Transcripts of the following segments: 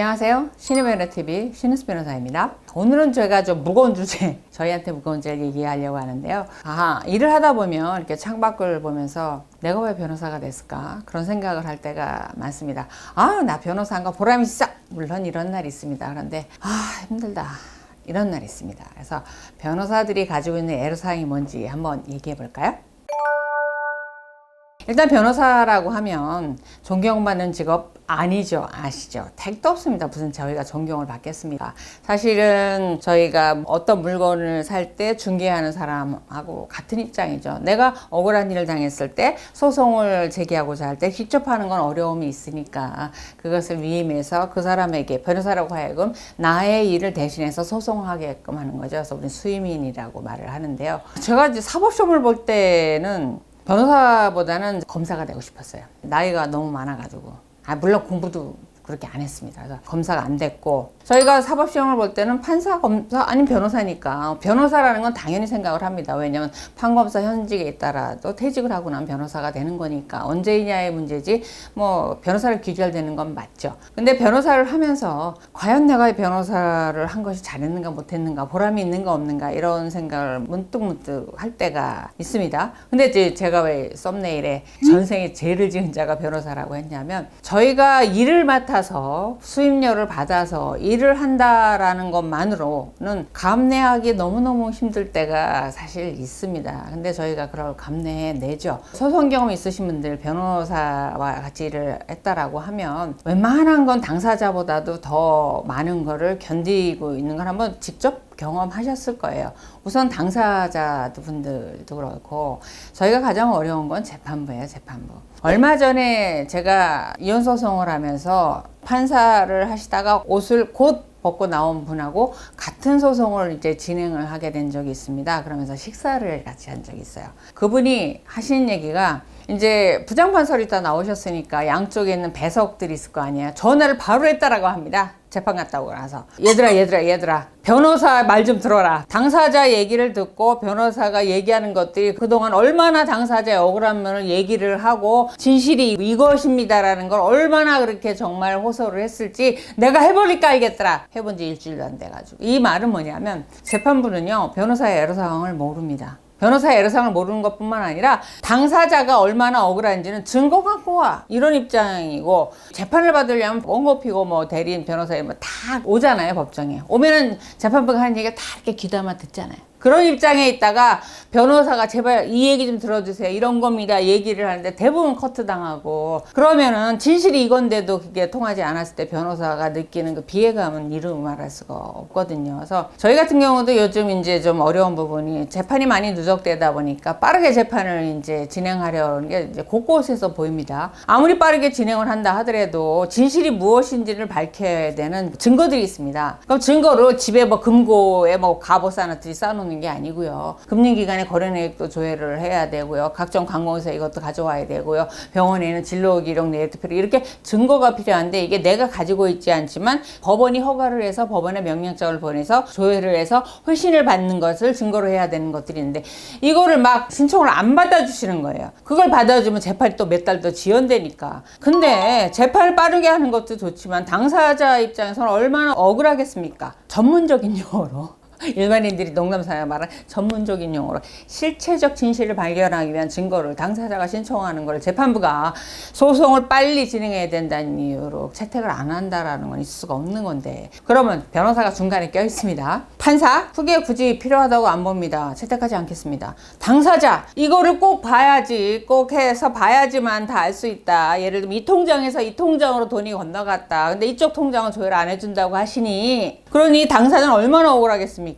안녕하세요. 신의변호TV 신은수 변호사입니다. 오늘은 제가 좀 무거운 주제, 저희한테 무거운 주제를 얘기하려고 하는데요. 일을 하다 보면 이렇게 창밖을 보면서 내가 왜 변호사가 됐을까? 그런 생각을 할 때가 많습니다. 나 변호사인 거 보람이 있어! 물론 이런 날이 있습니다. 그런데 힘들다. 이런 날이 있습니다. 그래서 변호사들이 가지고 있는 애로사항이 뭔지 한번 얘기해 볼까요? 일단 변호사라고 하면 존경받는 직업 아니죠. 아시죠? 택도 없습니다. 무슨 저희가 존경을 받겠습니까? 사실은 저희가 어떤 물건을 살 때 중개하는 사람하고 같은 입장이죠. 내가 억울한 일을 당했을 때 소송을 제기하고자 할 때 직접 하는 건 어려움이 있으니까 그것을 위임해서 그 사람에게 변호사라고 하여금 나의 일을 대신해서 소송하게끔 하는 거죠. 그래서 우리는 수임인이라고 말을 하는데요. 제가 이제 사법시험을 볼 때는 변호사보다는 검사가 되고 싶었어요. 나이가 너무 많아가지고. 물론 공부도 그렇게 안 했습니다. 그래서 검사가 안 됐고, 저희가 사법시험을 볼 때는 판사, 검사, 아니면 변호사니까 변호사라는 건 당연히 생각을 합니다. 왜냐하면 판검사 현직에 있더라도 퇴직을 하고 나면 변호사가 되는 거니까 언제이냐의 문제지 뭐 변호사를 기결되는 건 맞죠. 근데 변호사를 하면서 과연 내가 변호사를 한 것이 잘했는가 못했는가, 보람이 있는가 없는가 이런 생각을 문득문득 할 때가 있습니다. 근데 이제 제가 왜 썸네일에 전생에 죄를 지은 자가 변호사라고 했냐면, 저희가 일을 맡아서 수임료를 받아서 일을 한다라는 것만으로는 감내하기 너무너무 힘들 때가 사실 있습니다. 근데 저희가 그걸 감내해내죠. 소송 경험 있으신 분들, 변호사와 같이 일을 했다라고 하면 웬만한 건 당사자보다도 더 많은 거를 견디고 있는 걸 한번 직접 경험하셨을 거예요. 우선 당사자분들도 그렇고, 저희가 가장 어려운 건 재판부예요. 재판부. 얼마 전에 제가 이혼소송을 하면서 판사를 하시다가 옷을 곧 벗고 나온 분하고 같은 소송을 이제 진행을 하게 된 적이 있습니다. 그러면서 식사를 같이 한 적이 있어요. 그분이 하신 얘기가, 이제 부장판사로 있다 나오셨으니까 양쪽에 있는 배석들이 있을 거 아니에요. 전화를 바로 했다라고 합니다. 재판 갔다 오고 나서. 얘들아. 변호사 말 좀 들어라. 당사자 얘기를 듣고 변호사가 얘기하는 것들이 그동안 얼마나 당사자의 억울한 면을 얘기를 하고 진실이 이것입니다라는 걸 얼마나 그렇게 정말 호소를 했을지 내가 해보니까 알겠더라. 해본 지 일주일도 안 돼가지고. 이 말은 뭐냐면, 재판부는요 변호사의 애로사항을 모릅니다. 변호사의 애로사항을 모르는 것뿐만 아니라 당사자가 얼마나 억울한지는 증거 갖고 와, 이런 입장이고, 재판을 받으려면 원고 피고 뭐 대리인 변호사에 뭐 다 오잖아요. 법정에 오면은 재판부가 하는 얘기가 다 이렇게 귀담아 듣잖아요. 그런 입장에 있다가 변호사가 제발 이 얘기 좀 들어주세요, 이런 겁니다 얘기를 하는데 대부분 커트 당하고, 그러면은 진실이 이건데도 그게 통하지 않았을 때 변호사가 느끼는 그 피해감은 이루 말할 수가 없거든요. 그래서 저희 같은 경우도 요즘 이제 좀 어려운 부분이, 재판이 많이 누적되다 보니까 빠르게 재판을 이제 진행하려는 게 이제 곳곳에서 보입니다. 아무리 빠르게 진행을 한다 하더라도 진실이 무엇인지를 밝혀야 되는 증거들이 있습니다. 그럼 증거로 집에 뭐 금고에 뭐 갑옷 하나들이 쌓아놓는 게 아니고요. 금융기관의 거래내역도 조회를 해야 되고요. 각종 관공서 이것도 가져와야 되고요. 병원에는 진료기록 내역표, 이렇게 증거가 필요한데, 이게 내가 가지고 있지 않지만 법원이 허가를 해서 법원에 명령장을 보내서 조회를 해서 회신을 받는 것을 증거로 해야 되는 것들이 있는데, 이거를 막 신청을 안 받아주시는 거예요. 그걸 받아주면 재판이 또 몇 달 더 지연되니까. 근데 재판을 빠르게 하는 것도 좋지만 당사자 입장에서는 얼마나 억울하겠습니까? 전문적인 용어로, 일반인들이 농담삼아 말하는 전문적인 용어로 실체적 진실을 발견하기 위한 증거를 당사자가 신청하는 걸 재판부가 소송을 빨리 진행해야 된다는 이유로 채택을 안 한다라는 건 있을 수가 없는 건데, 그러면 변호사가 중간에 껴 있습니다. 판사 그게 굳이 필요하다고 안 봅니다. 채택하지 않겠습니다. 당사자 이거를 꼭 봐야지, 꼭 해서 봐야지만 다 알 수 있다. 예를 들면 이 통장에서 이 통장으로 돈이 건너갔다. 근데 이쪽 통장은 조회를 안 해준다고 하시니, 그러니 당사자는 얼마나 억울하겠습니까?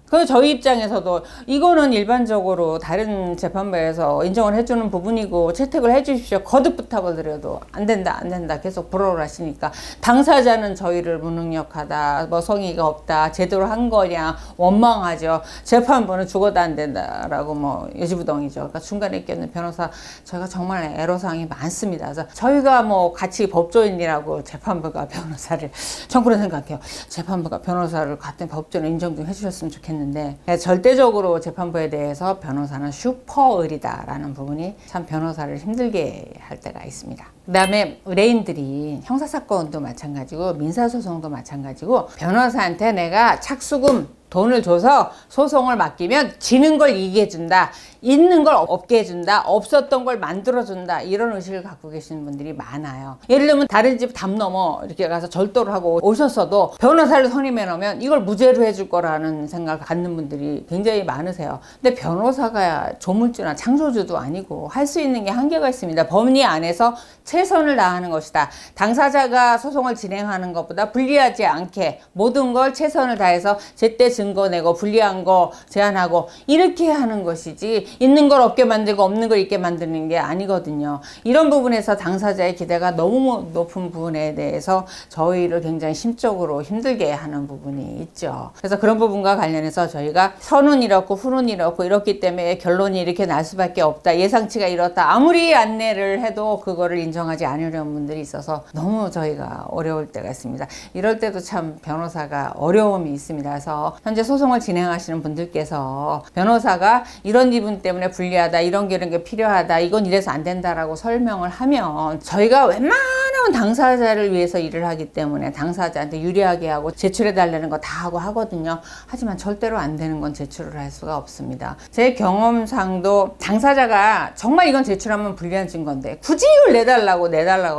그래서 저희 입장에서도 이거는 일반적으로 다른 재판부에서 인정을 해주는 부분이고 채택을 해주십시오, 거듭 부탁을 드려도 안 된다 계속 불어를 하시니까, 당사자는 저희를 무능력하다, 뭐 성의가 없다, 제대로 한 거냐 원망하죠. 재판부는 죽어도 안 된다라고 뭐 요지부동이죠. 그러니까 중간에 껴있는 변호사, 저희가 정말 애로사항이 많습니다. 그래서 저희가 뭐 같이 법조인이라고 재판부가 변호사를, 전 그런 생각해요. 재판부가 변호사를 같은 법조인 인정 좀 해주셨으면 좋겠는데, 절대적으로 재판부에 대해서 변호사는 슈퍼을이다라는 부분이 참 변호사를 힘들게 할 때가 있습니다. 그 다음에 의뢰인들이 형사사건도 마찬가지고 민사소송도 마찬가지고, 변호사한테 내가 착수금 돈을 줘서 소송을 맡기면 지는 걸 이기게 해준다, 있는 걸 없게 해준다, 없었던 걸 만들어준다, 이런 의식을 갖고 계시는 분들이 많아요. 예를 들면 다른 집 담 넘어 이렇게 가서 절도를 하고 오셨어도 변호사를 선임해 놓으면 이걸 무죄로 해줄 거라는 생각을 갖는 분들이 굉장히 많으세요. 근데 변호사가 조물주나 창조주도 아니고 할 수 있는 게 한계가 있습니다. 법리 안에서 최선을 다하는 것이다. 당사자가 소송을 진행하는 것보다 불리하지 않게 모든 걸 최선을 다해서 제때 증거 내고 불리한 거 제한하고 이렇게 하는 것이지, 있는 걸 없게 만들고 없는 걸 있게 만드는 게 아니거든요. 이런 부분에서 당사자의 기대가 너무 높은 부분에 대해서 저희를 굉장히 심적으로 힘들게 하는 부분이 있죠. 그래서 그런 부분과 관련해서 저희가 선은 이렇고 후는 이렇고 이렇기 때문에 결론이 이렇게 날 수밖에 없다, 예상치가 이렇다, 아무리 안내를 해도 그거를 인정하지 않으려는 분들이 있어서 너무 저희가 어려울 때가 있습니다. 이럴 때도 참 변호사가 어려움이 있습니다. 그래서 현재 소송을 진행하시는 분들께서 변호사가 이런 부분 때문에 불리하다, 이런 게 필요하다, 이건 이래서 안 된다라고 설명을 하면, 저희가 웬만하면 당사자를 위해서 일을 하기 때문에 당사자한테 유리하게 하고 제출해 달라는 거 다 하고 하거든요. 하지만 절대로 안 되는 건 제출을 할 수가 없습니다. 제 경험상도 당사자가 정말 이건 제출하면 불리한 증거인데 굳이 이걸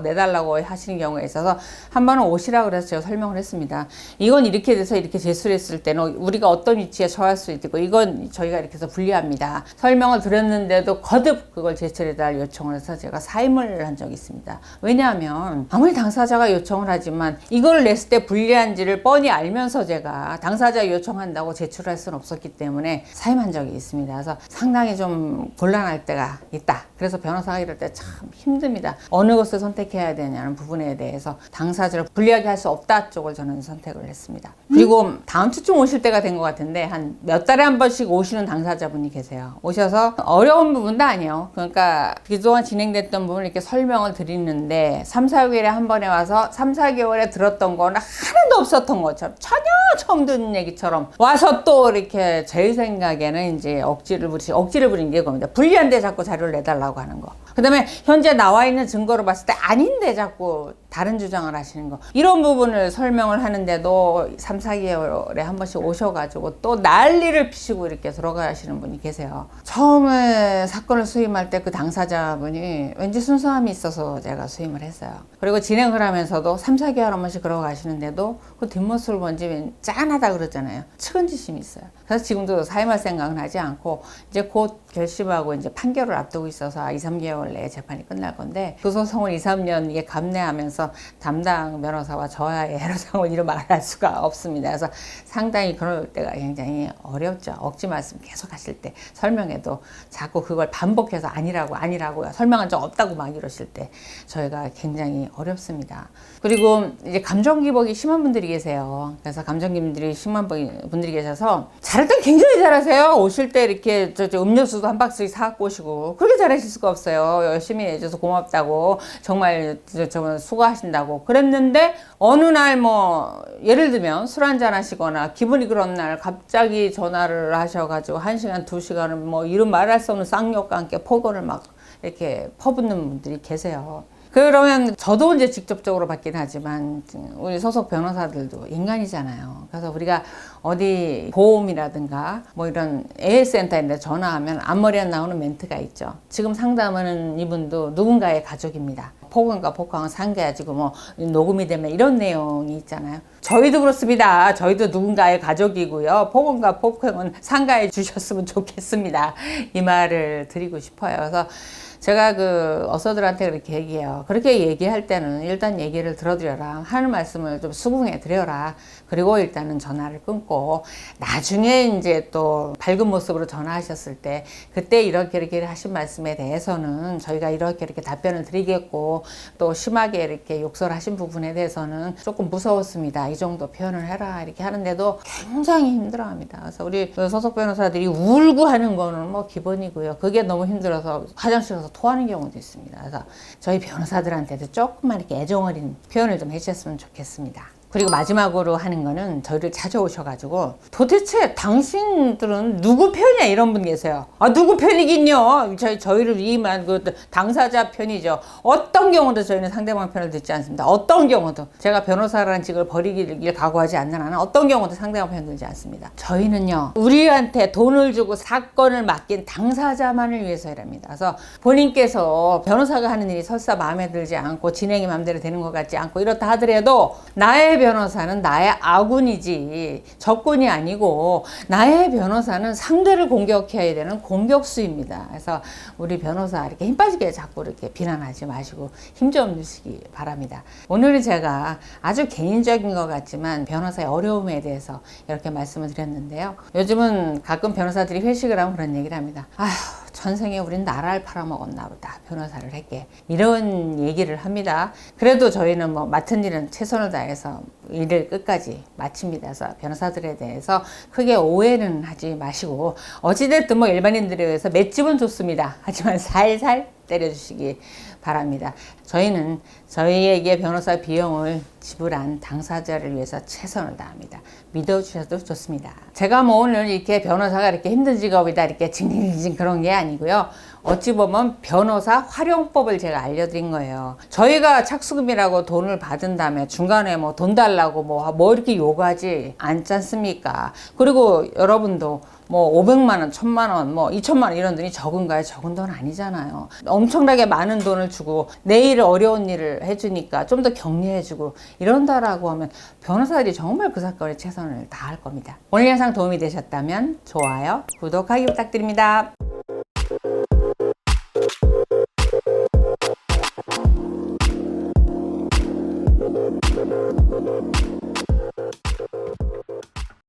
내달라고 하시는 경우에 있어서 한 번은 오시라 그래서 제가 설명을 했습니다. 이건 이렇게 돼서 이렇게 제출했을 때는 우리가 어떤 위치에 처할 수 있고, 이건 저희가 이렇게 해서 불리합니다. 설명을 드렸는데도 거듭 그걸 제출해달 요청을 해서 제가 사임을 한 적이 있습니다. 왜냐하면 아무리 당사자가 요청을 하지만 이걸 냈을 때 불리한지를 뻔히 알면서 제가 당사자 요청한다고 제출할 수는 없었기 때문에 사임한 적이 있습니다. 그래서 상당히 좀 곤란할 때가 있다. 그래서 변호사가 이럴 때 참 힘듭니다. 어느 것을 선택해야 되냐는 부분에 대해서 당사자를 불리하게 할 수 없다 쪽을 저는 선택을 했습니다. 그리고 다음 주쯤 오실 때가 된 것 같은데 한 몇 달에 한 번씩 오시는 당사자분이 계세요. 오셔서 어려운 부분도 아니에요. 그러니까 그동안 진행됐던 부분을 이렇게 설명을 드리는데 3, 4개월에 한 번에 와서 3, 4개월에 들었던 거는 하나도 없었던 것처럼, 전혀 처음 듣는 얘기처럼 와서 또 이렇게, 제 생각에는 이제 억지를 부린 게 겁니다. 불리한데 자꾸 자료를 내달라고 하는 거. 그 다음에 현재 나와 있는 증거로 봤을 때 아닌데 자꾸 다른 주장을 하시는 거. 이런 부분을 설명을 하는데도 3, 4개월에 한 번씩 오셔가지고 또 난리를 피시고 이렇게 들어가시는 분이 계세요. 처음에 사건을 수임할 때 그 당사자분이 왠지 순수함이 있어서 제가 수임을 했어요. 그리고 진행을 하면서도 3, 4개월 한 번씩 걸어가시는데도 그 뒷모습을 본지 짠하다 그러잖아요. 측은지심이 있어요. 그래서 지금도 사임할 생각은 하지 않고 이제 곧 결심하고 이제 판결을 앞두고 있어서 2, 3개월 내에 재판이 끝날 건데, 그 소송을 2, 3년 이게 감내하면서 담당 변호사와 저와의 애로사항을 이루 말할 수가 없습니다. 그래서 상당히 그럴 때가 굉장히 어렵죠. 억지 말씀 계속 하실 때, 설명해도 자꾸 그걸 반복해서 아니라고요. 설명한 적 없다고 막 이러실 때 저희가 굉장히 어렵습니다. 그리고 이제 감정기복이 심한 분들이 계세요. 그래서 감정기복이 심한 분들이 계셔서 잘할 땐 굉장히 잘하세요. 오실 때 이렇게 음료수도 한 박스씩 사갖고 오시고, 그렇게 잘하실 수가 없어요. 열심히 해줘서 고맙다고, 정말 수고하신다고 그랬는데, 어느 날 뭐 예를 들면 술 한잔 하시거나 기분이 그런 날 갑자기 전화를 하셔가지고 1시간, 2시간을 뭐 이름 말할 수 없는 쌍욕과 함께 폭언을 막 이렇게 퍼붓는 분들이 계세요. 그러면 저도 이제 직접적으로 받긴 하지만 우리 소속 변호사들도 인간이잖아요. 그래서 우리가 어디 보험이라든가 뭐 이런 AS센터인데 전화하면 앞머리에 나오는 멘트가 있죠. 지금 상담하는 이분도 누군가의 가족입니다. 폭언과 폭행은 상대하지고 뭐 녹음이 되면 이런 내용이 있잖아요. 저희도 그렇습니다. 저희도 누군가의 가족이고요. 폭언과 폭행은 상가해 주셨으면 좋겠습니다. 이 말을 드리고 싶어요. 그래서 제가 그 어서들한테 그렇게 얘기해요. 그렇게 얘기할 때는 일단 얘기를 들어드려라. 하는 말씀을 좀 수긍해 드려라. 그리고 일단은 전화를 끊고 나중에 이제 또 밝은 모습으로 전화하셨을 때 그때 이렇게 하신 말씀에 대해서는 저희가 이렇게 답변을 드리겠고, 또 심하게 이렇게 욕설 하신 부분에 대해서는 조금 무서웠습니다. 이 정도 표현을 해라. 이렇게 하는데도 굉장히 힘들어 합니다. 그래서 우리 소속 변호사들이 울고 하는 거는 뭐 기본이고요. 그게 너무 힘들어서 화장실 가서 토하는 경우도 있습니다. 그래서 저희 변호사들한테도 조금만 이렇게 애정 어린 표현을 좀 해주셨으면 좋겠습니다. 그리고 마지막으로 하는 거는 저희를 찾아오셔가지고 도대체 당신들은 누구 편이야 이런 분 계세요. 아 누구 편이긴요. 저희를 위임한 그 당사자 편이죠. 어떤 경우도 저희는 상대방 편을 듣지 않습니다. 어떤 경우도 제가 변호사라는 직을 버리길 각오하지 않는 한은 어떤 경우도 상대방 편 들지 않습니다. 저희는요 우리한테 돈을 주고 사건을 맡긴 당사자만을 위해서 일합니다. 그래서 본인께서 변호사가 하는 일이 설사 마음에 들지 않고 진행이 마음대로 되는 것 같지 않고 이렇다 하더라도 나의 변호사는 나의 아군이지 적군이 아니고 나의 변호사는 상대를 공격해야 되는 공격수입니다. 그래서 우리 변호사 이렇게 힘 빠지게 자꾸 이렇게 비난하지 마시고 힘 좀 주시기 바랍니다. 오늘은 제가 아주 개인적인 것 같지만 변호사의 어려움에 대해서 이렇게 말씀을 드렸는데요. 요즘은 가끔 변호사들이 회식을 하면 그런 얘기를 합니다. 아휴 전생에 우린 나라를 팔아먹었나 보다 변호사를 했게 이런 얘기를 합니다. 그래도 저희는 뭐 맡은 일은 최선을 다해서 일을 끝까지 마칩니다. 그래서 변호사들에 대해서 크게 오해는 하지 마시고 어찌됐든 뭐 일반인들에 의해서 맷집은 좋습니다. 하지만 살살 때려주시기 바랍니다. 저희는 저희에게 변호사 비용을 지불한 당사자를 위해서 최선을 다합니다. 믿어주셔도 좋습니다. 제가 뭐 오늘 이렇게 변호사가 이렇게 힘든 직업이다 이렇게 징징징 그런 게 아니고요. 어찌 보면 변호사 활용법을 제가 알려드린 거예요. 저희가 착수금이라고 돈을 받은 다음에 중간에 뭐 돈 달라고 뭐 이렇게 요구하지 않지 않습니까? 그리고 여러분도 뭐 500만 원, 1000만 원, 뭐 2000만 원 이런 돈이 적은가요? 적은 돈 아니잖아요. 엄청나게 많은 돈을 주고 내일 어려운 일을 해주니까 좀 더 격려해주고 이런다라고 하면 변호사들이 정말 그 사건에 최선을 다할 겁니다. 오늘 영상 도움이 되셨다면 좋아요, 구독하기 부탁드립니다.